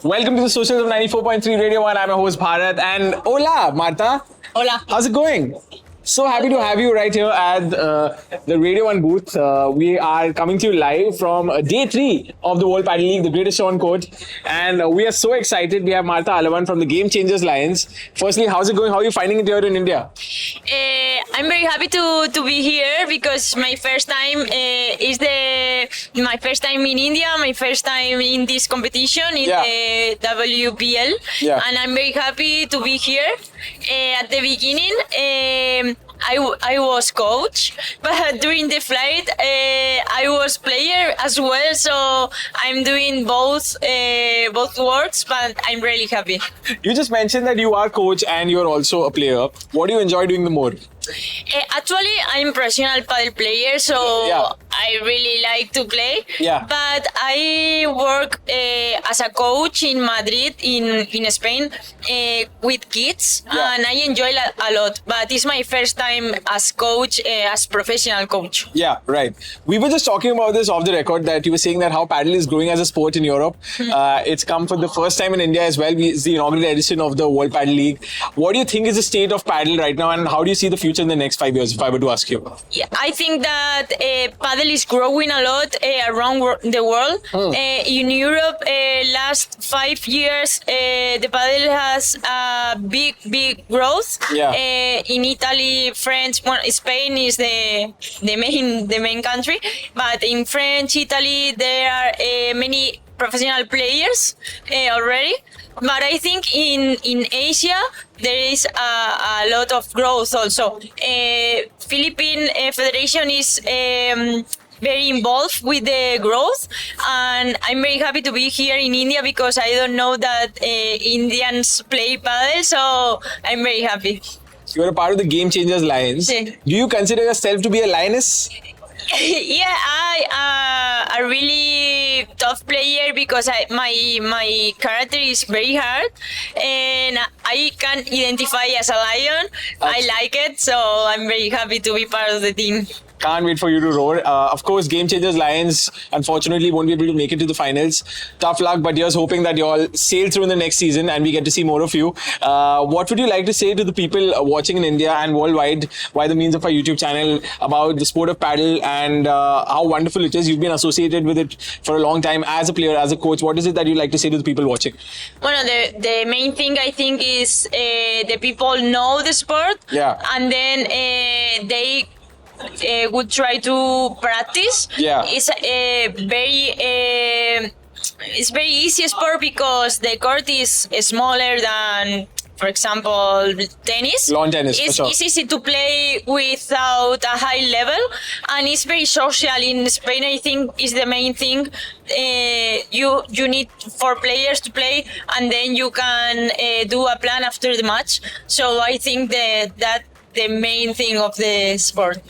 Welcome to the socials of 94.3 Radio 1. I'm your host Bharat and hola, Marta. Hola. How's it going? So happy to have you right here at the Radio 1 booth. We are coming to you live from day 3 of the World Padel League, the greatest show on court. And we are so excited. We have Marta Talavan from the Game Changers Lions. Firstly, how's it going? How are you finding it here in India? I'm very happy to be here because my first time my first time in India, my first time in this competition in the WPL, and I'm very happy to be here. At the beginning, I was coach, but during the flight, I was player as well. So I'm doing both works, but I'm really happy. You just mentioned that you are coach and you're also a player. What do you enjoy doing the more? Actually, I'm professional paddle player, so I really like to play. But I work as a coach in Madrid, in Spain, with kids, and I enjoy a lot. But it's my first time as coach, as professional coach. Yeah, right. We were just talking about this off the record that you were saying that how paddle is growing as a sport in Europe. It's come for the first time in India as well. It's the inaugural edition of the World Padel League. What do you think is the state of paddle right now, and how do you see the future in the next 5 years, if I were to ask you? Yeah, I think that paddle is growing a lot around the world. In Europe, last 5 years, the paddle has a big growth. In Italy, France, Spain is the main country, but in France, Italy, there are many professional players already. But I think in Asia there is a lot of growth also. Philippine Federation is very involved with the growth, and I'm very happy to be here in India because I don't know that Indians play paddle, so I'm very happy. You're a part of the Game Changers Lions. Do you consider yourself to be a lioness? Yeah, I a really tough player because my character is very hard and I can identify as a lion. I like it, so I'm very happy to be part of the team. Can't wait for you to roar. Of course, Game Changers Lions unfortunately won't be able to make it to the finals. Tough luck, but here's hoping that you all sail through in the next season and we get to see more of you. What would you like to say to the people watching in India and worldwide by the means of our YouTube channel about the sport of paddle and how wonderful it is? You've been associated with it for a long time as a player, as a coach. What is it that you'd like to say to the people watching? Well, the main thing I think is the people know the sport, and then they would try to practice. It's a very easy sport because the court is smaller than, for example, tennis. Lawn tennis, it's for sure. It's easy to play without a high level, and it's very social. In Spain, I think is the main thing. You need 4 players to play, and then you can do a plan after the match. So I think that the main thing of the sport.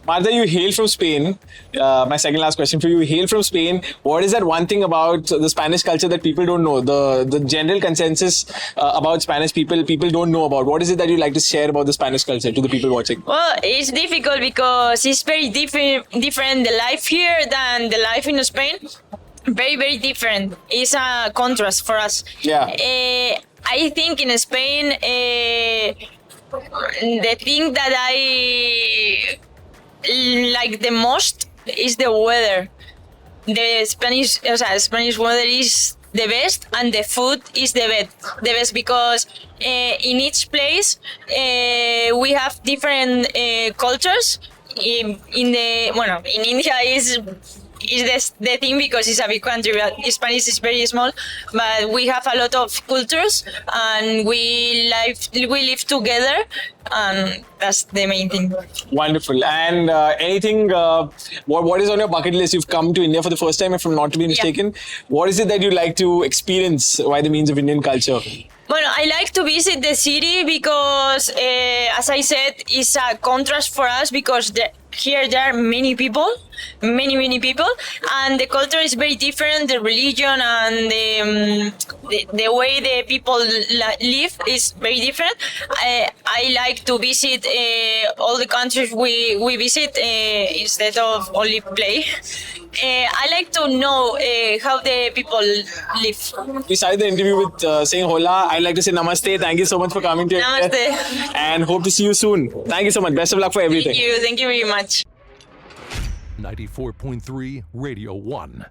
Marta, you hail from Spain. My second last question for you. You hail from Spain. What is that one thing about the Spanish culture that people don't know? The general consensus about Spanish people don't know about. What is it that you'd like to share about the Spanish culture to the people watching? Well, it's difficult because it's very different the life here than the life in Spain. Very, very different. It's a contrast for us. I think in Spain, the thing that I like the most is the weather. The Spanish weather is the best, and the food is the best because in each place we have different cultures. In India is the thing because it's a big country, but Spanish is very small, but we have a lot of cultures and we live together, and that's the main thing. Wonderful. And anything, what is on your bucket list? You've come to India for the first time, if I'm not to be mistaken. What is it that you'd like to experience by the means of Indian culture? Well, I like to visit the city because, as I said, it's a contrast for us because here there are many people, and the culture is very different. The religion and the way the people live is very different. I like to visit all the countries we visit instead of only play. I like to know how the people live. We started the interview with saying hola. I'd like to say namaste. Thank you so much for coming to Namaste. and hope to see you soon. Thank you so much. Best of luck for everything. Thank you very much. 94.3 Radio 1.